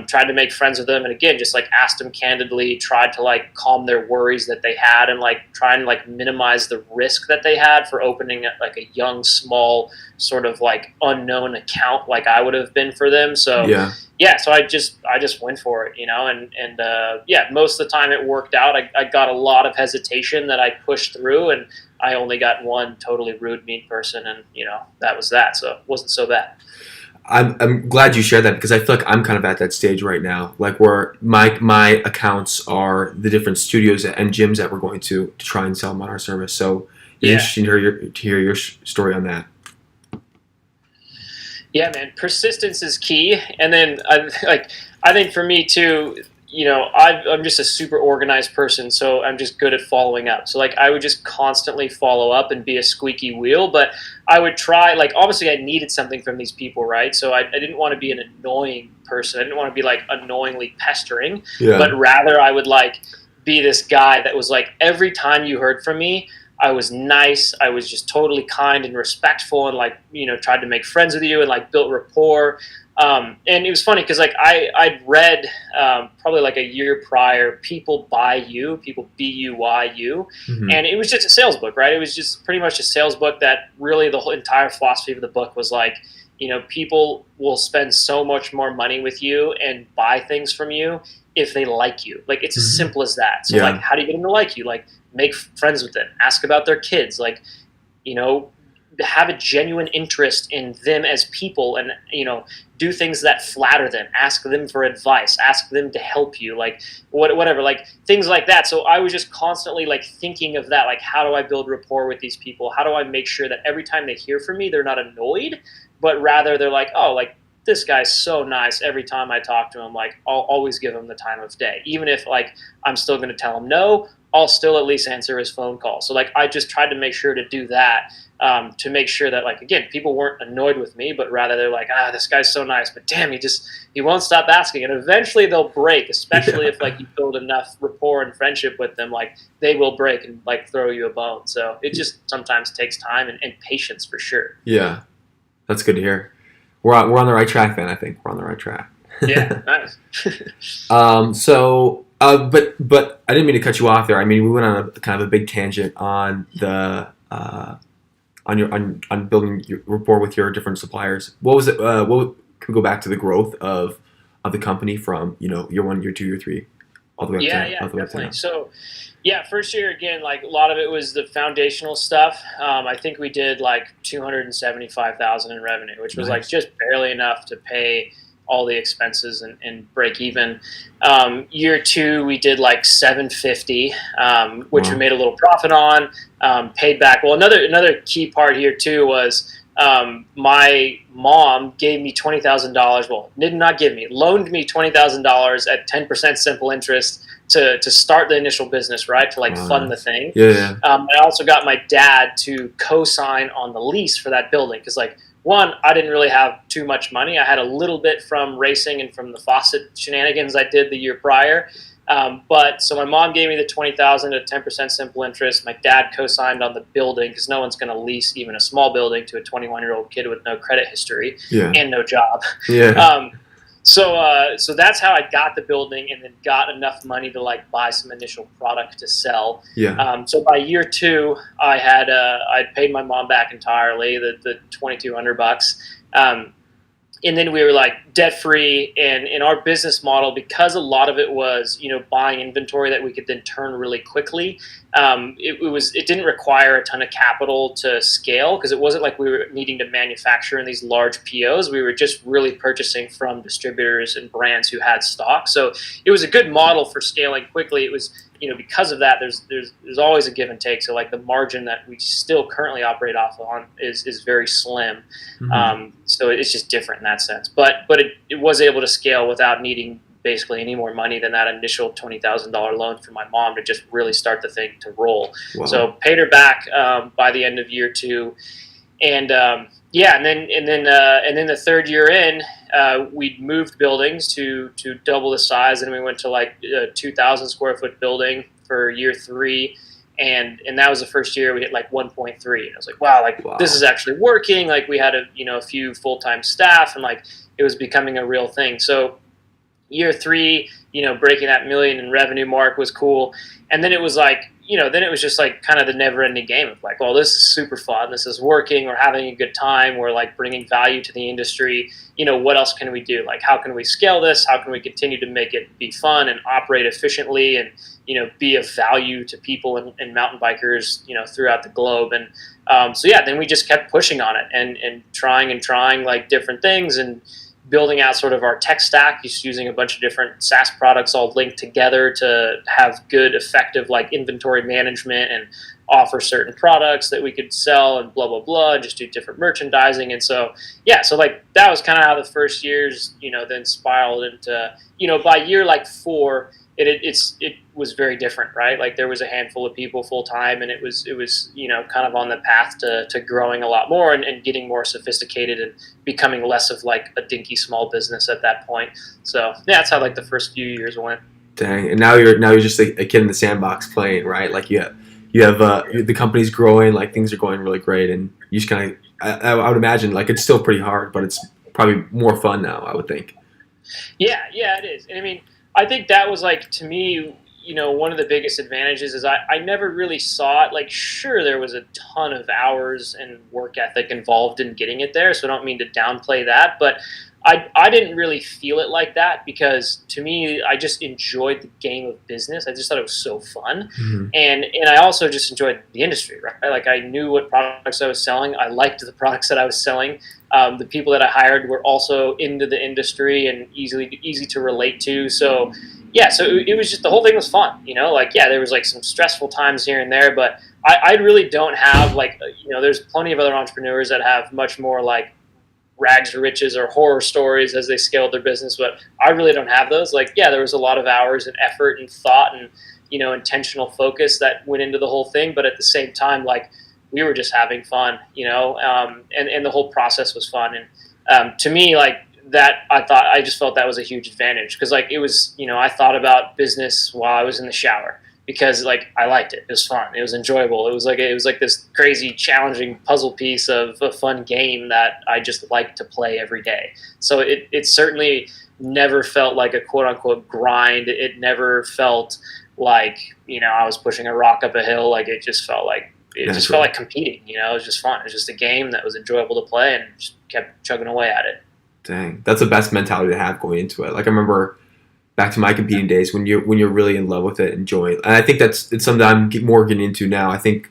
[SPEAKER 1] tried to make friends with them, and again just like asked them candidly, tried to like calm their worries that they had, and like try and like minimize the risk that they had for opening like a young, small, sort of like unknown account like I would have been for them. So so I just went for it, and most of the time it worked out. I got a lot of hesitation that I pushed through, and I only got one totally rude, mean person, and that was that. So it wasn't so bad.
[SPEAKER 2] I'm glad you shared that, because I feel like I'm kind of at that stage right now, like where my accounts are the different studios and gyms that we're going to try and sell them on our service. So it's interesting to hear your story on that.
[SPEAKER 1] Yeah, man, persistence is key, and then I think for me too. I'm just a super organized person, so I'm just good at following up. So like I would just constantly follow up and be a squeaky wheel, but I would try, like obviously I needed something from these people, right? So I didn't want to be an annoying person. I didn't want to be like annoyingly pestering, but rather I would like be this guy that was like, every time you heard from me, I was nice. I was just totally kind and respectful, and like, tried to make friends with you and like built rapport. And it was funny because like I'd read probably like a year prior, People Buy You, People BUYU, and it was just a sales book, right? It was just pretty much a sales book that really the whole entire philosophy of the book was like, people will spend so much more money with you and buy things from you if they like you. Like it's as simple as that. So like, how do you get them to like you? Like make friends with them, ask about their kids, like, have a genuine interest in them as people, and do things that flatter them, ask them for advice, ask them to help you, like whatever, like things like that. So I was just constantly like thinking of that, like how do I build rapport with these people? How do I make sure that every time they hear from me, they're not annoyed, but rather they're like, oh, like this guy's so nice. Every time I talk to him, like I'll always give him the time of day, even if like I'm still going to tell him no, I'll still at least answer his phone call. So like I just tried to make sure to do that, to make sure that like, again, people weren't annoyed with me, but rather they're like, this guy's so nice, but damn, he won't stop asking. And eventually they'll break, especially if like you build enough rapport and friendship with them, like they will break and like throw you a bone. So it just sometimes takes time and patience for sure.
[SPEAKER 2] Yeah, that's good to hear. We're on the right track then. I think we're on the right track.
[SPEAKER 1] Yeah, nice.
[SPEAKER 2] But I didn't mean to cut you off there. I mean, we went on a kind of a big tangent on the on building your rapport with your different suppliers. What was it? Can we go back to the growth of the company from year 1, year 2, year 3, all the way up to all the way up to now?
[SPEAKER 1] So, first year again, like a lot of it was the foundational stuff. I think we did like $275,000 in revenue, which was like just barely enough to pay all the expenses and break even. Year 2, we did like $750,000, which we made a little profit on, paid back. Well, another key part here too was my mom gave me $20,000. Well, did not give me, loaned me $20,000 at 10% simple interest to start the initial business, right? To like fund the thing. I also got my dad to co-sign on the lease for that building, because like, one, I didn't really have too much money. I had a little bit from racing and from the faucet shenanigans I did the year prior. But so my mom gave me the $20,000 at 10% simple interest. My dad co-signed on the building, because no one's going to lease even a small building to a 21-year-old kid with no credit history and no job. So that's how I got the building, and then got enough money to like buy some initial product to sell. So by year 2, I had I'd paid my mom back entirely, the $2,200. And then we were like debt free, and in our business model, because a lot of it was buying inventory that we could then turn really quickly. It didn't require a ton of capital to scale, because it wasn't like we were needing to manufacture in these large POs. We were just really purchasing from distributors and brands who had stock. So it was a good model for scaling quickly. It was because of that, there's always a give and take. So like the margin that we still currently operate off on is very slim. So it's just different in that sense. But it was able to scale without needing basically any more money than that initial $20,000 loan from my mom to just really start the thing to roll. So paid her back by the end of year 2, and and then the third year in, we moved buildings to double the size, and we went to like a 2,000 square foot building for year 3. and that was the first year we hit like 1.3, and I was like, wow, like this
[SPEAKER 2] Wow.
[SPEAKER 1] is actually working. Like we had a few full-time staff, and like it was becoming a real thing. So year three, breaking that million in revenue mark was cool. And then it was like, then it was just like kind of the never ending game of like, well, this is super fun. This is working. We're having a good time. We're like bringing value to the industry. What else can we do? Like, how can we scale this? How can we continue to make it be fun and operate efficiently and, be of value to people and mountain bikers, throughout the globe. And so, yeah, then we just kept pushing on it and trying like different things and building out sort of our tech stack, just using a bunch of different SaaS products all linked together to have good, effective like inventory management and offer certain products that we could sell and blah, blah, blah, and just do different merchandising. And so, yeah, so like that was kind of how the first years, then spiraled into, by year like 4, it was very different, right? Like there was a handful of people full time, and it was kind of on the path to growing a lot more and getting more sophisticated and becoming less of like a dinky small business at that point. So yeah, that's how like the first few years went.
[SPEAKER 2] Dang. And now you're just a kid in the sandbox playing, right? Like you have the company's growing, like things are going really great, and you just kind of I would imagine like it's still pretty hard, but it's probably more fun now, I would think.
[SPEAKER 1] Yeah, it is. And I mean, I think that was like to me, one of the biggest advantages is I never really saw it. Like, sure, there was a ton of hours and work ethic involved in getting it there, so I don't mean to downplay that, but I didn't really feel it like that because to me, I just enjoyed the game of business. I just thought it was so fun,
[SPEAKER 2] Mm-hmm.
[SPEAKER 1] and I also just enjoyed the industry, right? Like I knew what products I was selling. I liked the products that I was selling. The people that I hired were also into the industry and easy to relate to. So yeah, so it was just the whole thing was fun, like yeah, there was like some stressful times here and there, but I really don't have like there's plenty of other entrepreneurs that have much more like rags to riches or horror stories as they scaled their business, but I really don't have those. Like yeah, there was a lot of hours and effort and thought and intentional focus that went into the whole thing, but at the same time, like we were just having fun, and the whole process was fun. And to me, like that, I just felt that was a huge advantage because like it was, I thought about business while I was in the shower because like I liked it. It was fun. It was enjoyable. It was like this crazy, challenging puzzle piece of a fun game that I just liked to play every day. So it certainly never felt like a quote unquote grind. It never felt like I was pushing a rock up a hill. Like it just felt like competing. It was just fun. It was just a game that was enjoyable to play and just kept chugging away at it.
[SPEAKER 2] Dang, that's the best mentality to have going into it. Like I remember back to my competing days when you're really in love with it, enjoy it. And I think it's something I'm more getting into now. I think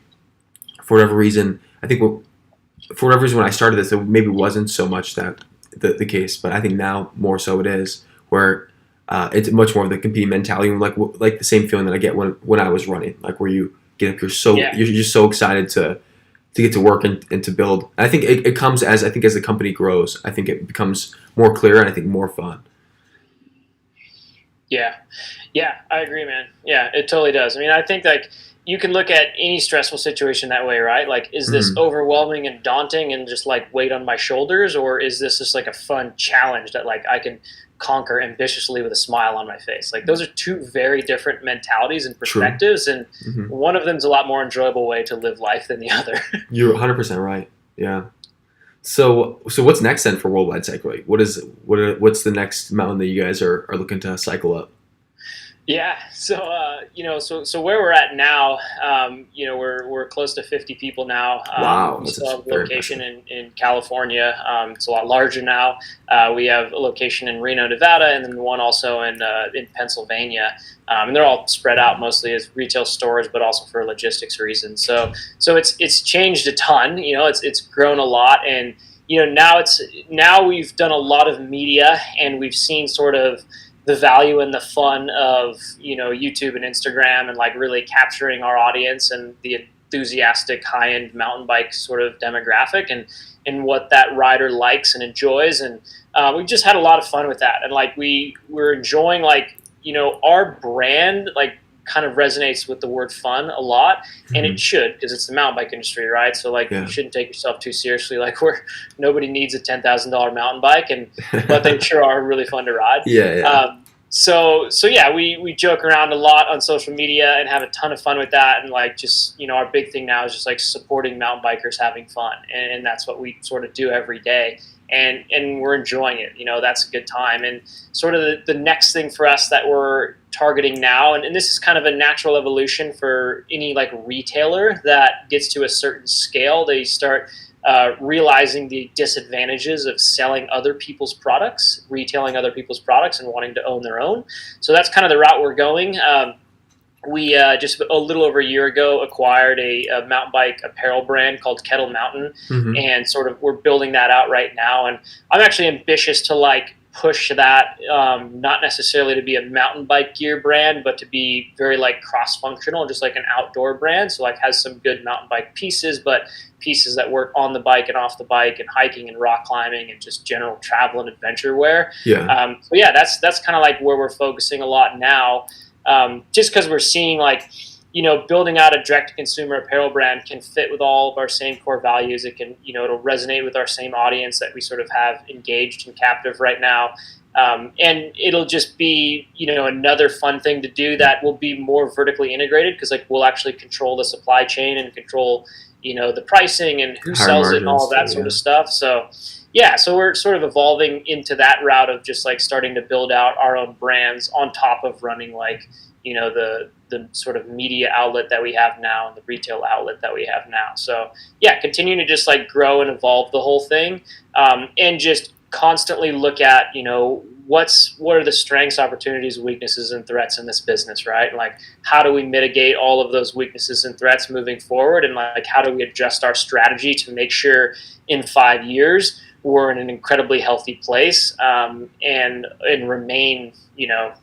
[SPEAKER 2] for whatever reason, when I started this, it maybe wasn't so much that the case, but I think now more so it is. Where it's much more of the competing mentality, like the same feeling that I get when I was running, like where you get up, you're just so excited to get to work and to build. And I think it comes as the company grows, I think it becomes more clear and I think more fun.
[SPEAKER 1] Yeah, I agree, man. Yeah, it totally does. I mean, I think like you can look at any stressful situation that way, right? Like, is this overwhelming and daunting and just like weight on my shoulders, or is this just like a fun challenge that like I can conquer ambitiously with a smile on my face? Like, those are two very different mentalities and perspectives, and one of them's a lot more enjoyable way to live life than the other.
[SPEAKER 2] You're 100% right. Yeah. So what's next then for Worldwide Cyclery? What's the next mountain that you guys are looking to cycle up?
[SPEAKER 1] Yeah, so so where we're at now, we're close to 50 people now.
[SPEAKER 2] Wow,
[SPEAKER 1] we
[SPEAKER 2] that's
[SPEAKER 1] still have a
[SPEAKER 2] very
[SPEAKER 1] location in California. It's a lot larger now. We have a location in Reno, Nevada, and then one also in Pennsylvania. And they're all spread out mostly as retail stores, but also for logistics reasons. So it's changed a ton. It's grown a lot, and now we've done a lot of media, and we've seen sort of the value and the fun of YouTube and Instagram and like really capturing our audience and the enthusiastic high-end mountain bike sort of demographic and what that rider likes and enjoys, and we've just had a lot of fun with that, and like we're enjoying like our brand like kind of resonates with the word fun a lot, and it should, because it's the mountain bike industry, right? So like you shouldn't take yourself too seriously. Like nobody needs a $10,000 mountain bike, but they sure are really fun to ride. So yeah, we joke around a lot on social media and have a ton of fun with that. And like, just, our big thing now is just like supporting mountain bikers having fun. And that's what we sort of do every day. And we're enjoying it. That's a good time. And sort of the next thing for us that we're targeting now, and this is kind of a natural evolution for any like retailer that gets to a certain scale, they start realizing the disadvantages of selling other people's products, retailing other people's products, and wanting to own their own. So that's kind of the route we're going. We just a little over a year ago acquired a mountain bike apparel brand called Kettle Mountain, and sort of we're building that out right now. And I'm actually ambitious to like push that, not necessarily to be a mountain bike gear brand, but to be very like cross-functional, just like an outdoor brand. So like has some good mountain bike pieces, but pieces that work on the bike and off the bike, and hiking and rock climbing and just general travel and adventure wear.
[SPEAKER 2] Yeah.
[SPEAKER 1] So yeah, that's kind of like where we're focusing a lot now. Just because we're seeing like, building out a direct-to-consumer apparel brand can fit with all of our same core values. It can, it'll resonate with our same audience that we sort of have engaged and captive right now. And it'll just be, another fun thing to do that will be more vertically integrated, because like we'll actually control the supply chain and control, the pricing and who sells it and all of that sort of stuff. So yeah, so we're sort of evolving into that route of just like starting to build out our own brands on top of running like, the sort of media outlet that we have now and the retail outlet that we have now. So yeah, continuing to just like grow and evolve the whole thing, and just constantly look at, what are the strengths, opportunities, weaknesses, and threats in this business, right? Like, how do we mitigate all of those weaknesses and threats moving forward? And like, how do we adjust our strategy to make sure in 5 years we're in an incredibly healthy place, and remain,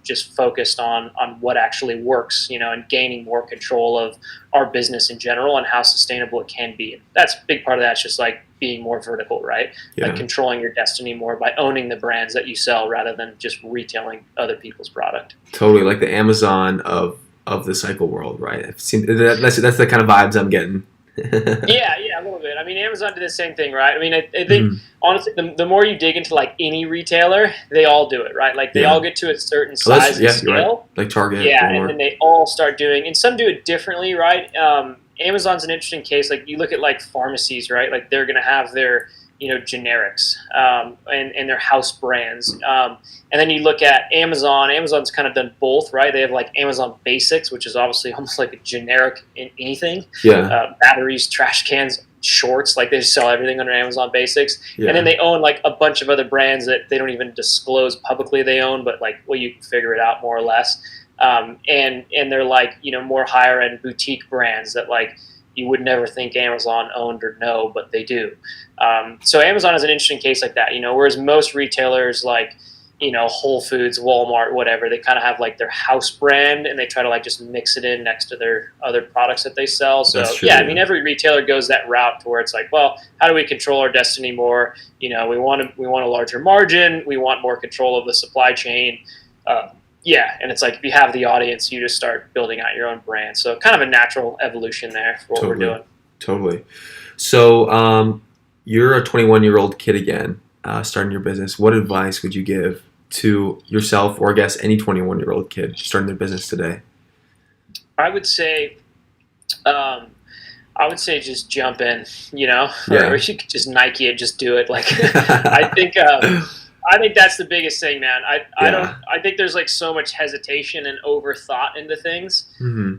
[SPEAKER 1] just focused on what actually works, and gaining more control of our business in general and how sustainable it can be. And that's a big part of that. It's just like being more vertical, right?
[SPEAKER 2] Yeah.
[SPEAKER 1] Like controlling your destiny more by owning the brands that you sell rather than just retailing other people's product.
[SPEAKER 2] Totally, like the Amazon of the cycle world, right? I've seen that's the kind of vibes I'm getting.
[SPEAKER 1] Yeah, a little bit. I mean, Amazon did the same thing, right? I mean, I think honestly, the more you dig into like any retailer, they all do it, right? Like they all get to a certain size and scale,
[SPEAKER 2] right. Like Target,
[SPEAKER 1] yeah,
[SPEAKER 2] Walmart.
[SPEAKER 1] and then they all start doing, and some do it differently, right? Amazon's an interesting case. Like you look at like pharmacies, right? Like they're going to have their generics, and their house brands. And then you look at Amazon. Amazon's kind of done both, right? They have like Amazon Basics, which is obviously almost like a generic in anything.
[SPEAKER 2] Yeah.
[SPEAKER 1] Batteries, trash cans, shorts. Like they just sell everything under Amazon Basics. Yeah. And then they own like a bunch of other brands that they don't even disclose publicly they own, but like, well, you can figure it out more or less. And they're like, more higher end boutique brands that like you would never think Amazon owned or know, but they do. So Amazon is an interesting case like that, whereas most retailers like, Whole Foods, Walmart, whatever, they kind of have like their house brand and they try to like just mix it in next to their other products that they sell. So yeah, I mean, every retailer goes that route to where it's like, well, how do we control our destiny more? We want a larger margin. We want more control of the supply chain. Yeah, and it's like if you have the audience, you just start building out your own brand. So kind of a natural evolution there for what we're doing.
[SPEAKER 2] Totally. So you're a 21-year-old kid again, starting your business. What advice would you give to yourself, or I guess any 21-year-old kid starting their business today?
[SPEAKER 1] I would say just jump in, or you could just Nike it, just do it. Like I think that's the biggest thing, man. I think there's like so much hesitation and overthought into things.
[SPEAKER 2] Mm-hmm.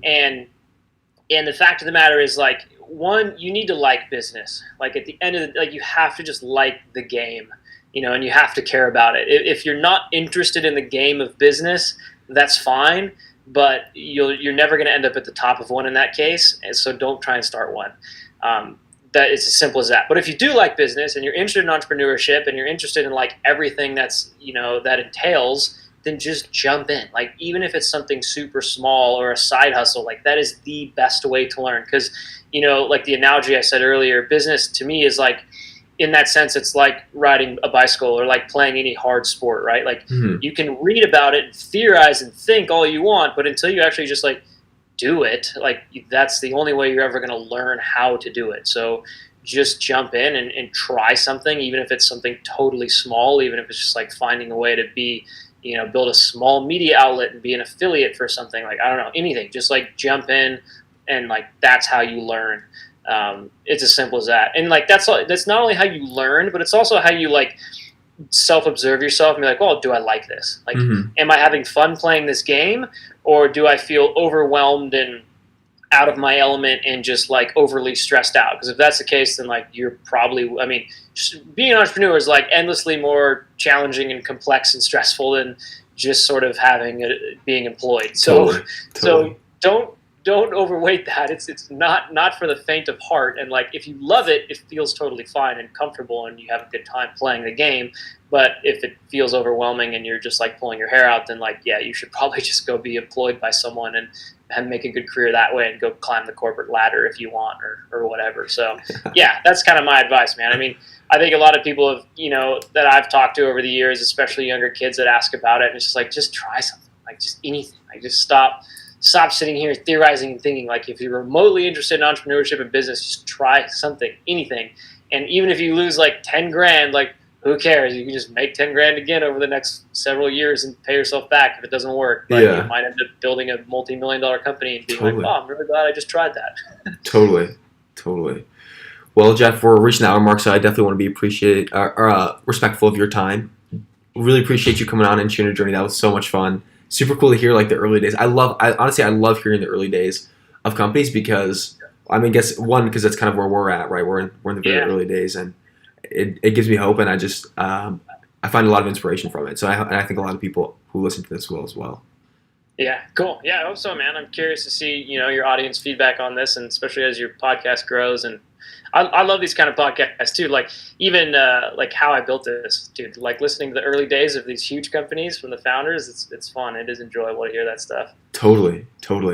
[SPEAKER 1] And the fact of the matter is, like, one, you need to like business. Like at the end of you have to just like the game, and you have to care about it. If you're not interested in the game of business, that's fine, but you're never going to end up at the top of one in that case. And so don't try and start one. That it's as simple as that. But if you do like business and you're interested in entrepreneurship and you're interested in like everything that's, that entails, then just jump in. Like even if it's something super small or a side hustle, like that is the best way to learn. Because, like the analogy I said earlier, business to me is like, in that sense, it's like riding a bicycle or like playing any hard sport, right? Like you can read about it and theorize and think all you want, but until you actually just like do it, like that's the only way you're ever going to learn how to do it. So just jump in and try something, even if it's something totally small, even if it's just like finding a way to be build a small media outlet and be an affiliate for something. Like, I don't know, anything, just like jump in, and like that's how you learn. It's as simple as that. And like that's not only how you learn, but it's also how you like self-observe yourself and be like, well, do I like this? Like, am I having fun playing this game, or do I feel overwhelmed and out of my element and just like overly stressed out? Because if that's the case, then like you're probably, I mean, being an entrepreneur is like endlessly more challenging and complex and stressful than just sort of being employed. So
[SPEAKER 2] Totally.
[SPEAKER 1] so don't overweight that. It's not for the faint of heart. And like if you love it, it feels totally fine and comfortable, and you have a good time playing the game. But if it feels overwhelming and you're just like pulling your hair out, then like, yeah, you should probably just go be employed by someone and make a good career that way and go climb the corporate ladder if you want, or whatever. So yeah, that's kind of my advice, man. I mean, I think a lot of people have, that I've talked to over the years, especially younger kids that ask about it, and it's just like, just try something, like just anything, like just stop sitting here theorizing and thinking. Like if you're remotely interested in entrepreneurship and business, just try something, anything. And even if you lose like 10 grand, like who cares? You can just make 10 grand again over the next several years and pay yourself back if it doesn't work. But you might end up building a multi-million-dollar company and being like, oh, I'm really glad I just tried that.
[SPEAKER 2] Totally. Well, Jeff, we're reaching the hour mark, so I definitely want to be respectful of your time. Really appreciate you coming on and sharing your journey. That was so much fun. Super cool to hear like the early days. Honestly, I love hearing the early days of companies because, I mean, because that's kind of where we're at, right? We're in the very early days, and it gives me hope, and I just I find a lot of inspiration from it. So I think a lot of people who listen to this will as well.
[SPEAKER 1] Yeah, cool. Yeah, I hope so, man. I'm curious to see your audience feedback on this, and especially as your podcast grows. And I love these kind of podcasts too. Like even like how I built this, dude. Like listening to the early days of these huge companies from the founders. It's fun. It is enjoyable to hear that stuff.
[SPEAKER 2] Totally.